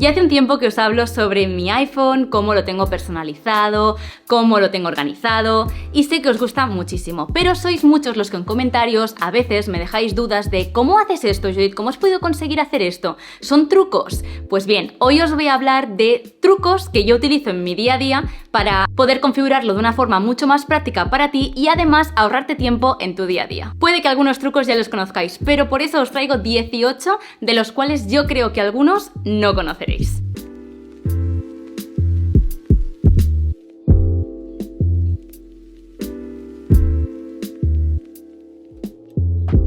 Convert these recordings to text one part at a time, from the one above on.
Y hace un tiempo que os hablo sobre mi iPhone, cómo lo tengo personalizado, cómo lo tengo organizado, y sé que os gusta muchísimo, pero sois muchos los que en comentarios a veces me dejáis dudas de ¿cómo haces esto, Judith? ¿Cómo has podido conseguir hacer esto? ¿Son trucos? Pues bien, hoy os voy a hablar de trucos que yo utilizo en mi día a día para poder configurarlo de una forma mucho más práctica para ti y además ahorrarte tiempo en tu día a día. Puede que algunos trucos ya los conozcáis, pero por eso os traigo 18 de los cuales yo creo que algunos no conoceréis.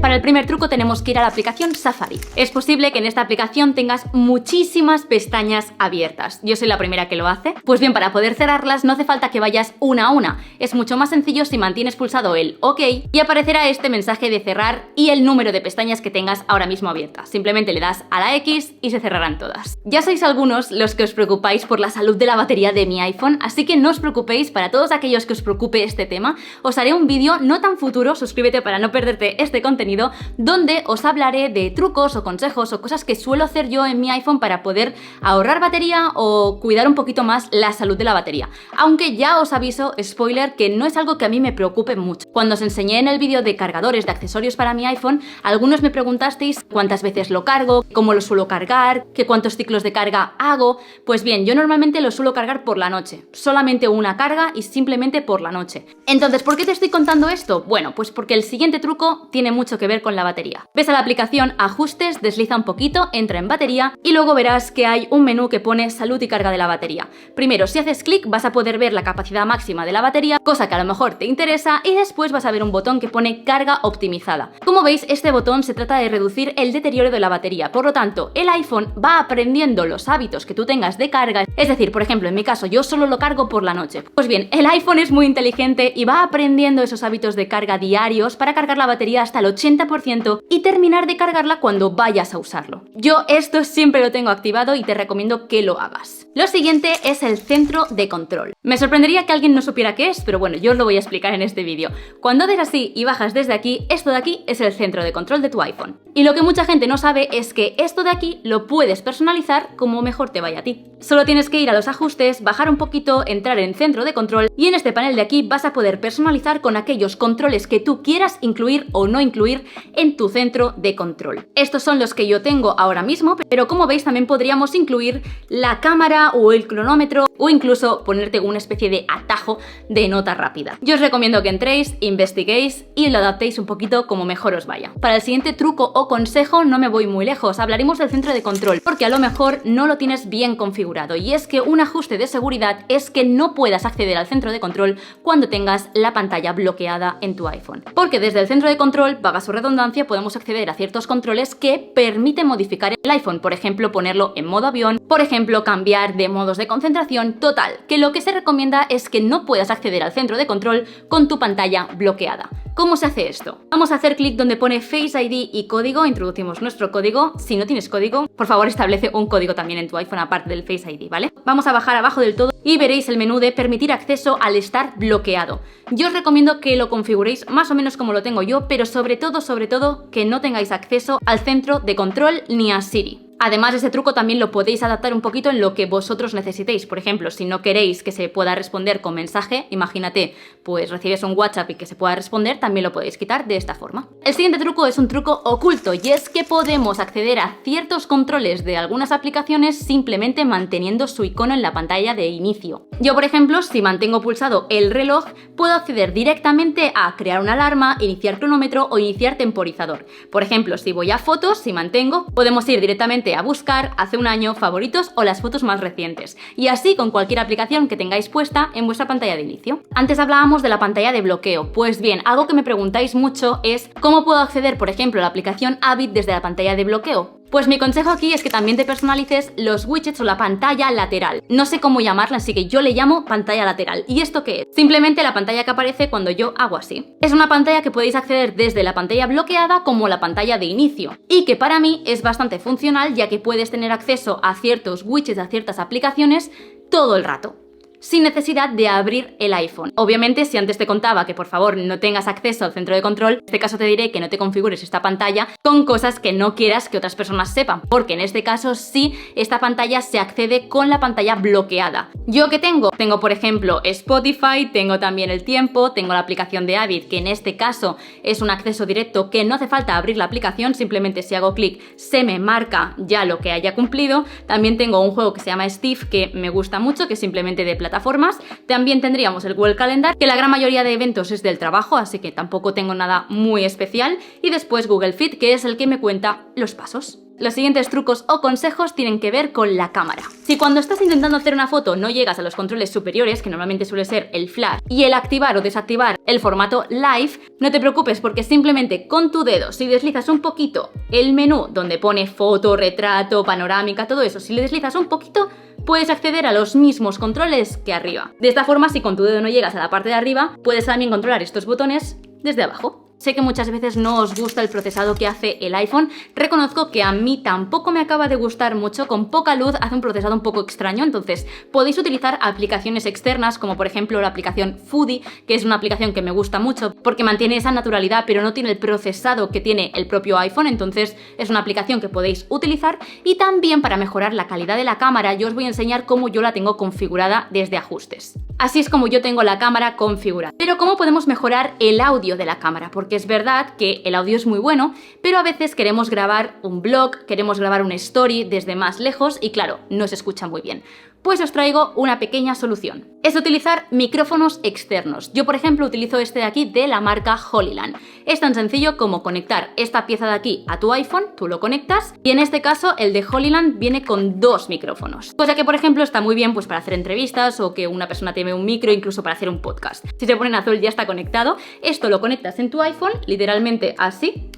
Para el primer truco tenemos que ir a la aplicación Safari. Es posible que en esta aplicación tengas muchísimas pestañas abiertas. Yo soy la primera que lo hace. Pues bien, para poder cerrarlas no hace falta que vayas una a una. Es mucho más sencillo si mantienes pulsado el OK y aparecerá este mensaje de cerrar y el número de pestañas que tengas ahora mismo abiertas. Simplemente le das a la X y se cerrarán todas. Ya sois algunos los que os preocupáis por la salud de la batería de mi iPhone, así que no os preocupéis. Para todos aquellos que os preocupe este tema, os haré un vídeo no tan futuro, suscríbete para no perderte este contenido, donde os hablaré de trucos o consejos o cosas que suelo hacer yo en mi iPhone para poder ahorrar batería o cuidar un poquito más la salud de la batería. Aunque ya os aviso, spoiler, que no es algo que a mí me preocupe mucho. Cuando os enseñé en el vídeo de cargadores, de accesorios para mi iPhone, algunos me preguntasteis cuántas veces lo cargo, cómo lo suelo cargar, que cuántos ciclos de carga hago. Pues bien, yo normalmente lo suelo cargar por la noche, solamente una carga y simplemente por la noche. Entonces, ¿por qué te estoy contando esto? Bueno, pues porque el siguiente truco tiene mucho que ver con la batería. Ves a la aplicación Ajustes, desliza un poquito, entra en batería y luego verás que hay un menú que pone Salud y carga de la batería. Primero, si haces clic vas a poder ver la capacidad máxima de la batería, cosa que a lo mejor te interesa, y después vas a ver un botón que pone Carga optimizada. Como veis, este botón se trata de reducir el deterioro de la batería, por lo tanto, el iPhone va aprendiendo los hábitos que tú tengas de carga, es decir, por ejemplo, en mi caso, yo solo lo cargo por la noche. Pues bien, el iPhone es muy inteligente y va aprendiendo esos hábitos de carga diarios para cargar la batería hasta el 80% y terminar de cargarla cuando vayas a usarlo. Yo esto siempre lo tengo activado y te recomiendo que lo hagas. Lo siguiente es el centro de control. Me sorprendería que alguien no supiera qué es, pero bueno, yo os lo voy a explicar en este vídeo. Cuando haces así y bajas desde aquí, esto de aquí es el centro de control de tu iPhone. Y lo que mucha gente no sabe es que esto de aquí lo puedes personalizar como mejor te vaya a ti. Solo tienes que ir a los ajustes, bajar un poquito, entrar en centro de control y en este panel de aquí vas a poder personalizar con aquellos controles que tú quieras incluir o no incluir en tu centro de control. Estos son los que yo tengo ahora mismo, pero como veis también podríamos incluir la cámara o el cronómetro o incluso ponerte una especie de atajo de nota rápida. Yo os recomiendo que entréis, investiguéis y lo adaptéis un poquito como mejor os vaya. Para el siguiente truco o consejo no me voy muy lejos, hablaremos del centro de control, porque a lo mejor no lo tienes bien configurado, y es que un ajuste de seguridad es que no puedas acceder al centro de control cuando tengas la pantalla bloqueada en tu iPhone. Porque desde el centro de control, vaga su redundancia, podemos acceder a ciertos controles que permiten modificar el iPhone, por ejemplo, ponerlo en modo avión, por ejemplo, cambiar de modos de concentración. Total, que lo que se recomienda es que no puedas acceder al centro de control con tu pantalla bloqueada. ¿Cómo se hace esto? Vamos a hacer clic donde pone Face ID y código, introducimos nuestro código. Si no tienes código, por favor establece un código también en tu iPhone aparte del Face ID, ¿vale? Vamos a bajar abajo del todo y veréis el menú de permitir acceso al estar bloqueado. Yo os recomiendo que lo configuréis más o menos como lo tengo yo, pero sobre todo que no tengáis acceso al centro de control ni a Siri. Además, este truco también lo podéis adaptar un poquito en lo que vosotros necesitéis. Por ejemplo, si no queréis que se pueda responder con mensaje, imagínate, pues recibes un WhatsApp y que se pueda responder, también lo podéis quitar de esta forma. El siguiente truco es un truco oculto, y es que podemos acceder a ciertos controles de algunas aplicaciones simplemente manteniendo su icono en la pantalla de inicio. Yo, por ejemplo, si mantengo pulsado el reloj, puedo acceder directamente a crear una alarma, iniciar cronómetro o iniciar temporizador. Por ejemplo, si voy a fotos, si mantengo, podemos ir directamente a buscar hace un año, favoritos o las fotos más recientes, y así con cualquier aplicación que tengáis puesta en vuestra pantalla de inicio. Antes hablábamos de la pantalla de bloqueo. Pues bien, algo que me preguntáis mucho es ¿cómo puedo acceder, por ejemplo, a la aplicación Habit desde la pantalla de bloqueo? Pues mi consejo aquí es que también te personalices los widgets o la pantalla lateral. No sé cómo llamarla, así que yo le llamo pantalla lateral. ¿Y esto qué es? Simplemente la pantalla que aparece cuando yo hago así. Es una pantalla que podéis acceder desde la pantalla bloqueada como la pantalla de inicio, y que para mí es bastante funcional, ya que puedes tener acceso a ciertos widgets, a ciertas aplicaciones todo el rato. sin necesidad de abrir el iPhone. Obviamente, si antes te contaba que por favor no tengas acceso al centro de control, en este caso te diré que no te configures esta pantalla con cosas que no quieras que otras personas sepan, porque en este caso sí, esta pantalla se accede con la pantalla bloqueada. ¿Yo qué tengo? Tengo por ejemplo Spotify, tengo también el tiempo, tengo la aplicación de Avid, que en este caso es un acceso directo que no hace falta abrir la aplicación, simplemente si hago clic se me marca ya lo que haya cumplido. También tengo un juego que se llama Steve, que me gusta mucho, que es simplemente de plataformas. También tendríamos el Google Calendar, que la gran mayoría de eventos es del trabajo, así que tampoco tengo nada muy especial. Y después Google Fit, que es el que me cuenta los pasos. Los siguientes trucos o consejos tienen que ver con la cámara. Si cuando estás intentando hacer una foto no llegas a los controles superiores, que normalmente suele ser el flash, y el activar o desactivar el formato live, no te preocupes porque simplemente con tu dedo, si deslizas un poquito el menú donde pone foto, retrato, panorámica, todo eso, si le deslizas un poquito, puedes acceder a los mismos controles que arriba. De esta forma, si con tu dedo no llegas a la parte de arriba, puedes también controlar estos botones desde abajo. Sé que muchas veces no os gusta el procesado que hace el iPhone, reconozco que a mí tampoco me acaba de gustar mucho, con poca luz hace un procesado un poco extraño, entonces podéis utilizar aplicaciones externas como por ejemplo la aplicación Foodie, que es una aplicación que me gusta mucho porque mantiene esa naturalidad pero no tiene el procesado que tiene el propio iPhone, entonces es una aplicación que podéis utilizar. Y también para mejorar la calidad de la cámara yo os voy a enseñar cómo yo la tengo configurada desde ajustes. Así es como yo tengo la cámara configurada. Pero ¿cómo podemos mejorar el audio de la cámara? Porque es verdad que el audio es muy bueno, pero a veces queremos grabar un vlog, queremos grabar un story desde más lejos y claro, no se escucha muy bien. Pues os traigo una pequeña solución. Es utilizar micrófonos externos. Yo, por ejemplo, utilizo este de aquí de la marca Holyland. Es tan sencillo como conectar esta pieza de aquí a tu iPhone, tú lo conectas, y en este caso el de Holyland viene con 2 micrófonos. Cosa que, por ejemplo, está muy bien pues para hacer entrevistas o que una persona tiene un micro, incluso para hacer un podcast. Si se pone en azul ya está conectado. Esto lo conectas en tu iPhone, literalmente así.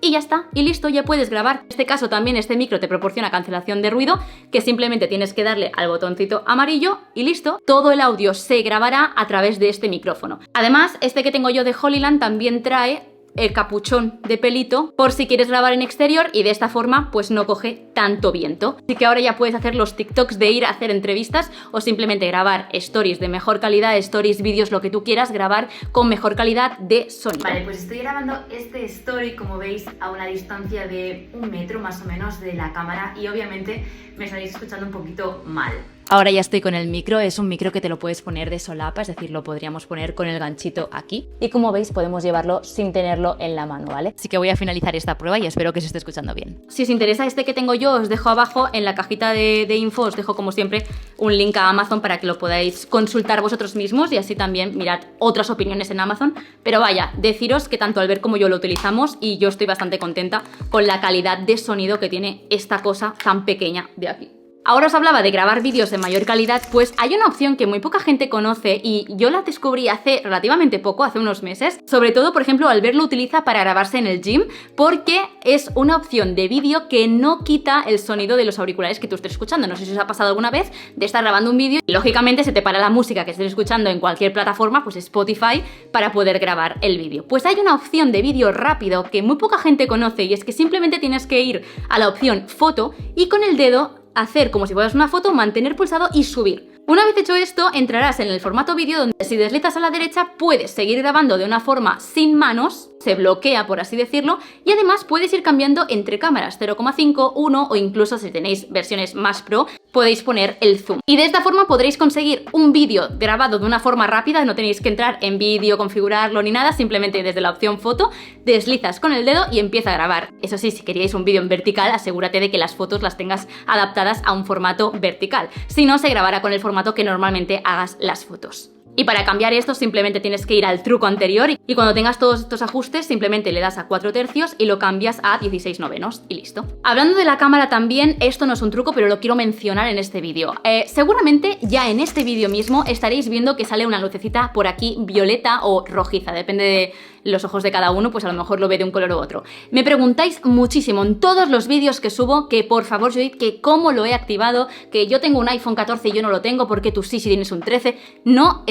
Y ya está, y listo, ya puedes grabar. En este caso también este micro te proporciona cancelación de ruido, que simplemente tienes que darle al botoncito amarillo y listo. Todo el audio se grabará a través de este micrófono. Además, este que tengo yo de Holyland también trae el capuchón de pelito por si quieres grabar en exterior y de esta forma pues no coge tanto viento. Así que ahora ya puedes hacer los TikToks de ir a hacer entrevistas o simplemente grabar stories de mejor calidad, stories, vídeos, lo que tú quieras, grabar con mejor calidad de sonido. Vale, pues estoy grabando este story, como veis, a una distancia de 1 metro más o menos de la cámara y obviamente me estaréis escuchando un poquito mal. Ahora ya estoy con el micro, es un micro que te lo puedes poner de solapa, es decir, lo podríamos poner con el ganchito aquí. Y como veis, podemos llevarlo sin tenerlo en la mano, ¿vale? Así que voy a finalizar esta prueba y espero que se esté escuchando bien. Si os interesa este que tengo yo, os dejo abajo en la cajita de info, os dejo como siempre un link a Amazon para que lo podáis consultar vosotros mismos y así también mirad otras opiniones en Amazon. Pero vaya, deciros que tanto Albert como yo lo utilizamos y yo estoy bastante contenta con la calidad de sonido que tiene esta cosa tan pequeña de aquí. Ahora os hablaba de grabar vídeos de mayor calidad, pues hay una opción que muy poca gente conoce y yo la descubrí hace relativamente poco, hace unos meses. Sobre todo, por ejemplo, Albert lo utiliza para grabarse en el gym porque es una opción de vídeo que no quita el sonido de los auriculares que tú estés escuchando. No sé si os ha pasado alguna vez de estar grabando un vídeo y lógicamente se te para la música que estés escuchando en cualquier plataforma, pues Spotify, para poder grabar el vídeo. Pues hay una opción de vídeo rápido que muy poca gente conoce y es que simplemente tienes que ir a la opción foto y con el dedo hacer como si fueras una foto, mantener pulsado y subir. Una vez hecho esto, entrarás en el formato vídeo donde si deslizas a la derecha puedes seguir grabando de una forma sin manos, se bloquea por así decirlo, y además puedes ir cambiando entre cámaras 0,5, 1 o incluso si tenéis versiones más pro, podéis poner el zoom. Y de esta forma podréis conseguir un vídeo grabado de una forma rápida, no tenéis que entrar en vídeo, configurarlo ni nada, simplemente desde la opción foto deslizas con el dedo y empieza a grabar. Eso sí, si queríais un vídeo en vertical, asegúrate de que las fotos las tengas adaptadas a un formato vertical. Si no, se grabará con el formato que normalmente hagas las fotos. Y para cambiar esto simplemente tienes que ir al truco anterior y cuando tengas todos estos ajustes simplemente le das a 4/3 y lo cambias a 16/9 y listo. Hablando de la cámara también, esto no es un truco pero lo quiero mencionar en este vídeo. Seguramente ya en este vídeo mismo estaréis viendo que sale una lucecita por aquí violeta o rojiza, depende de los ojos de cada uno, pues a lo mejor lo ve de un color u otro. Me preguntáis muchísimo en todos los vídeos que subo que por favor, Judith, que cómo lo he activado, que yo tengo un iPhone 14 y yo no lo tengo porque tú sí, si tienes un 13. No,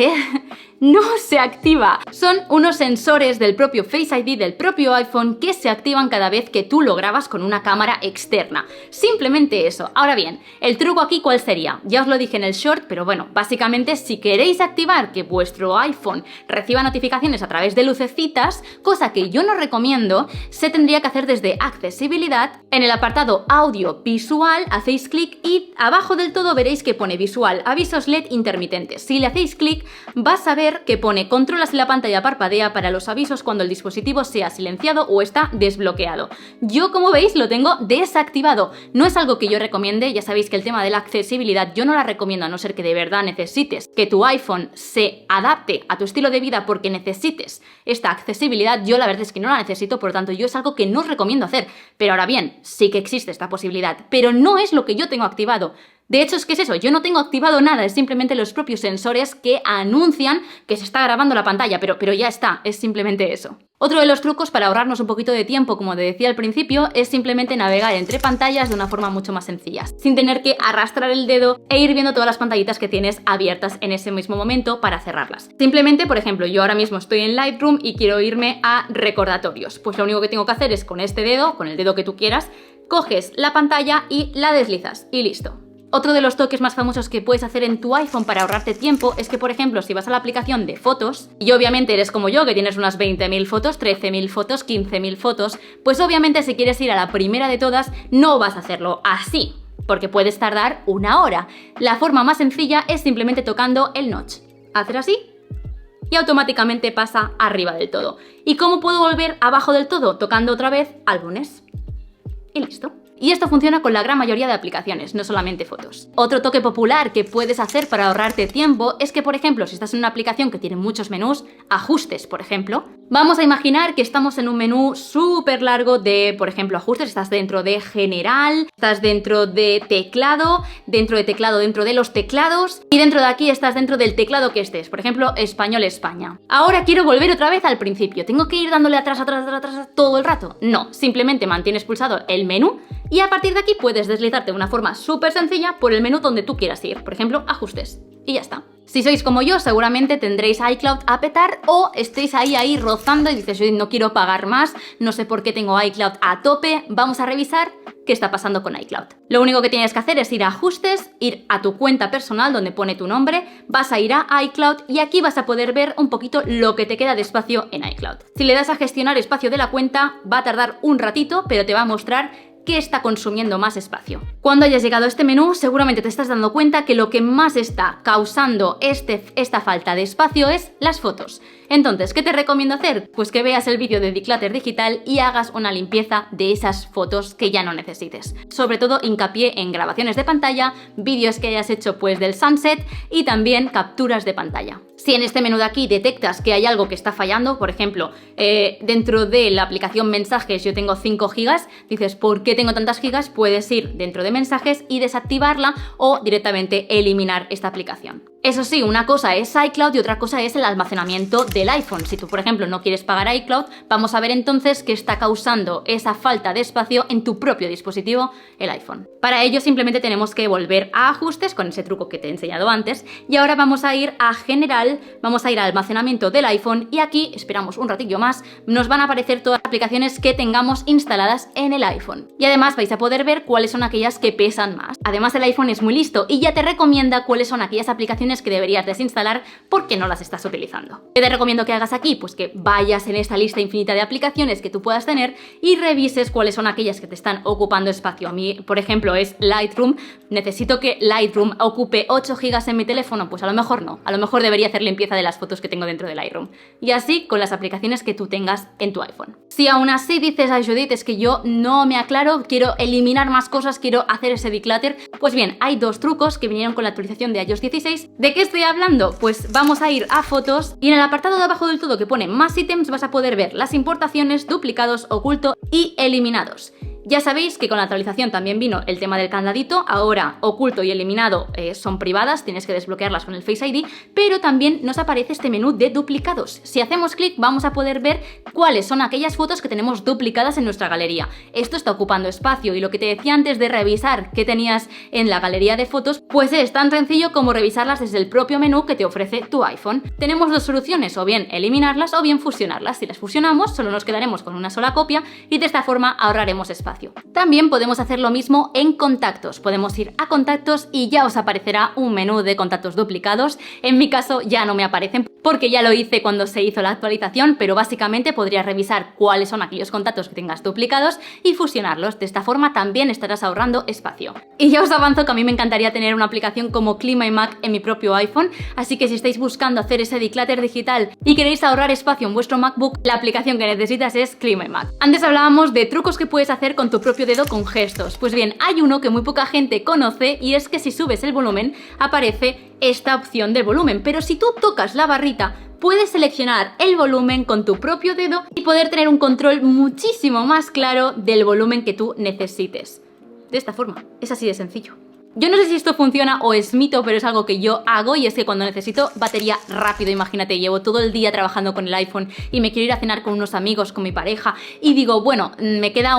no se activa. Son unos sensores del propio Face ID del propio iPhone que se activan cada vez que tú lo grabas con una cámara externa. Simplemente eso. Ahora bien, el truco aquí ¿cuál sería? Ya os lo dije en el short, pero bueno, básicamente si queréis activar que vuestro iPhone reciba notificaciones a través de lucecitas, cosa que yo no recomiendo, se tendría que hacer desde accesibilidad. En el apartado audio visual hacéis clic y abajo del todo veréis que pone visual, avisos LED intermitentes. Si le hacéis clic vas a ver que pone controlas la pantalla parpadea para los avisos cuando el dispositivo sea silenciado o está desbloqueado. Yo, como veis, lo tengo desactivado. No es algo que yo recomiende, ya sabéis que el tema de la accesibilidad yo no la recomiendo a no ser que de verdad necesites que tu iPhone se adapte a tu estilo de vida porque necesites esta accesibilidad. Yo la verdad es que no la necesito, por lo tanto yo es algo que no os recomiendo hacer. Pero ahora bien, sí que existe esta posibilidad, pero no es lo que yo tengo activado. De hecho, es que es eso, yo no tengo activado nada, es simplemente los propios sensores que anuncian que se está grabando la pantalla, pero ya está, es simplemente eso. Otro de los trucos para ahorrarnos un poquito de tiempo, como te decía al principio, es simplemente navegar entre pantallas de una forma mucho más sencilla, sin tener que arrastrar el dedo e ir viendo todas las pantallitas que tienes abiertas en ese mismo momento para cerrarlas. Simplemente, por ejemplo, yo ahora mismo estoy en Lightroom y quiero irme a recordatorios. Pues lo único que tengo que hacer es con este dedo, con el dedo que tú quieras, coges la pantalla y la deslizas y listo. Otro de los toques más famosos que puedes hacer en tu iPhone para ahorrarte tiempo es que, por ejemplo, si vas a la aplicación de fotos, y obviamente eres como yo, que tienes unas 20.000 fotos, 13.000 fotos, 15.000 fotos, pues obviamente si quieres ir a la primera de todas, no vas a hacerlo así, porque puedes tardar una hora. La forma más sencilla es simplemente tocando el notch. Hacer así y automáticamente pasa arriba del todo. ¿Y cómo puedo volver abajo del todo? Tocando otra vez álbumes. Y listo. Y esto funciona con la gran mayoría de aplicaciones, no solamente fotos. Otro toque popular que puedes hacer para ahorrarte tiempo es que, por ejemplo, si estás en una aplicación que tiene muchos menús, ajustes, por ejemplo, vamos a imaginar que estamos en un menú súper largo de, por ejemplo, ajustes, estás dentro de general, estás dentro de teclado, dentro de los teclados y dentro de aquí estás dentro del teclado que estés, por ejemplo, español España. Ahora quiero volver otra vez al principio, ¿tengo que ir dándole atrás todo el rato? No, simplemente mantienes pulsado el menú y a partir de aquí puedes deslizarte de una forma súper sencilla por el menú donde tú quieras ir, por ejemplo, ajustes, y ya está. Si sois como yo, seguramente tendréis iCloud a petar o estéis ahí rozando y dices, yo no quiero pagar más, no sé por qué tengo iCloud a tope, vamos a revisar qué está pasando con iCloud. Lo único que tienes que hacer es ir a ajustes, ir a tu cuenta personal donde pone tu nombre, vas a ir a iCloud y aquí vas a poder ver un poquito lo que te queda de espacio en iCloud. Si le das a gestionar espacio de la cuenta, va a tardar un ratito, pero te va a mostrar qué está consumiendo más espacio. Cuando hayas llegado a este menú, seguramente te estás dando cuenta que lo que más está causando esta falta de espacio es las fotos. Entonces, ¿qué te recomiendo hacer? Pues que veas el vídeo de Declutter Digital y hagas una limpieza de esas fotos que ya no necesites. Sobre todo hincapié en grabaciones de pantalla, vídeos que hayas hecho pues del sunset y también capturas de pantalla. Si en este menú de aquí detectas que hay algo que está fallando, por ejemplo, dentro de la aplicación mensajes yo tengo 5 GB, dices, ¿por qué tengo tantas gigas? Puedes ir dentro de mensajes y desactivarla o directamente eliminar esta aplicación. Eso sí, una cosa es iCloud y otra cosa es el almacenamiento del iPhone. Si tú, por ejemplo, no quieres pagar iCloud, vamos a ver entonces qué está causando esa falta de espacio en tu propio dispositivo, el iPhone. Para ello simplemente tenemos que volver a ajustes con ese truco que te he enseñado antes y ahora vamos a ir a general, vamos a ir a almacenamiento del iPhone y aquí, esperamos un ratillo más, nos van a aparecer todas las aplicaciones que tengamos instaladas en el iPhone. Y además vais a poder ver cuáles son aquellas que pesan más. Además el iPhone es muy listo y ya te recomienda cuáles son aquellas aplicaciones que deberías desinstalar porque no las estás utilizando. ¿Qué te recomiendo que hagas aquí? Pues que vayas en esta lista infinita de aplicaciones que tú puedas tener y revises cuáles son aquellas que te están ocupando espacio. A mí, por ejemplo, es Lightroom. Necesito que Lightroom ocupe 8 GB en mi teléfono. Pues a lo mejor no. A lo mejor debería hacer limpieza de las fotos que tengo dentro de Lightroom. Y así con las aplicaciones que tú tengas en tu iPhone. Si aún así dices, ay Judith, es que yo no me aclaro, quiero eliminar más cosas, quiero hacer ese declutter, pues bien, hay dos trucos que vinieron con la actualización de iOS 16. ¿De qué estoy hablando? Pues vamos a ir a fotos y en el apartado de abajo del todo que pone más ítems vas a poder ver las importaciones, duplicados, oculto y eliminados. Ya sabéis que con la actualización también vino el tema del candadito, ahora oculto y eliminado son privadas, tienes que desbloquearlas con el Face ID, pero también nos aparece este menú de duplicados. Si hacemos clic vamos a poder ver cuáles son aquellas fotos que tenemos duplicadas en nuestra galería. Esto está ocupando espacio y lo que te decía antes de revisar qué tenías en la galería de fotos, pues es tan sencillo como revisarlas desde el propio menú que te ofrece tu iPhone. Tenemos dos soluciones, o bien eliminarlas o bien fusionarlas. Si las fusionamos solo nos quedaremos con una sola copia y de esta forma ahorraremos espacio. También podemos hacer lo mismo en contactos. Podemos ir a contactos y ya os aparecerá un menú de contactos duplicados. En mi caso ya no me aparecen porque ya lo hice cuando se hizo la actualización, pero básicamente podrías revisar cuáles son aquellos contactos que tengas duplicados y fusionarlos. De esta forma también estarás ahorrando espacio. Y ya os avanzo que a mí me encantaría tener una aplicación como ClimaIMac en mi propio iPhone, así que si estáis buscando hacer ese declutter digital y queréis ahorrar espacio en vuestro MacBook, la aplicación que necesitas es ClimaIMac. Antes hablábamos de trucos que puedes hacer con tu propio dedo con gestos. Pues bien, hay uno que muy poca gente conoce y es que si subes el volumen aparece esta opción del volumen, pero si tú tocas la barrita puedes seleccionar el volumen con tu propio dedo y poder tener un control muchísimo más claro del volumen que tú necesites. De esta forma, es así de sencillo. Yo no sé si esto funciona o es mito, pero es algo que yo hago y es que cuando necesito batería rápido, imagínate, llevo todo el día trabajando con el iPhone y me quiero ir a cenar con unos amigos, con mi pareja y digo, bueno, me queda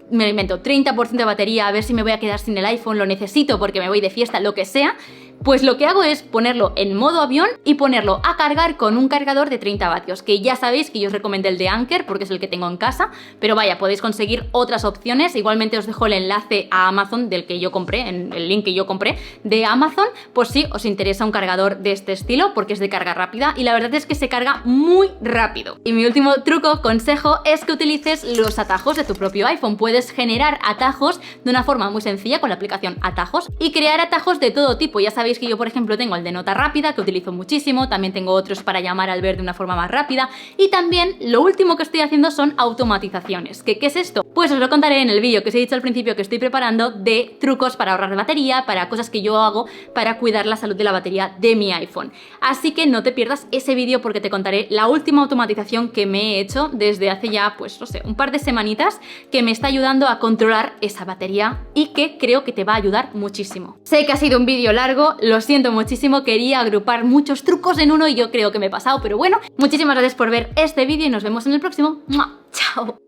me lo invento, 30% de batería, a ver si me voy a quedar sin el iPhone, lo necesito porque me voy de fiesta, lo que sea. Pues lo que hago es ponerlo en modo avión y ponerlo a cargar con un cargador de 30 vatios, que ya sabéis que yo os recomendé el de Anker porque es el que tengo en casa, pero vaya, podéis conseguir otras opciones. Igualmente os dejo el enlace a Amazon del que yo compré, en el link que yo compré de Amazon, por si os interesa un cargador de este estilo, porque es de carga rápida y la verdad es que se carga muy rápido. Y mi último truco, consejo, es que utilices los atajos de tu propio iPhone. Puedes generar atajos de una forma muy sencilla con la aplicación Atajos y crear atajos de todo tipo. Ya sabéis que yo, por ejemplo, tengo el de nota rápida, que utilizo muchísimo, también tengo otros para llamar al ver de una forma más rápida y también lo último que estoy haciendo son automatizaciones. ¿Qué es esto? Pues os lo contaré en el vídeo que os he dicho al principio que estoy preparando de trucos para ahorrar batería, para cosas que yo hago para cuidar la salud de la batería de mi iPhone. Así que no te pierdas ese vídeo porque te contaré la última automatización que me he hecho desde hace ya, pues no sé, un par de semanitas que me está ayudando a controlar esa batería y que creo que te va a ayudar muchísimo. Sé que ha sido un vídeo largo, lo siento muchísimo, quería agrupar muchos trucos en uno y yo creo que me he pasado, pero bueno, muchísimas gracias por ver este vídeo y nos vemos en el próximo. ¡Mua! ¡Chao!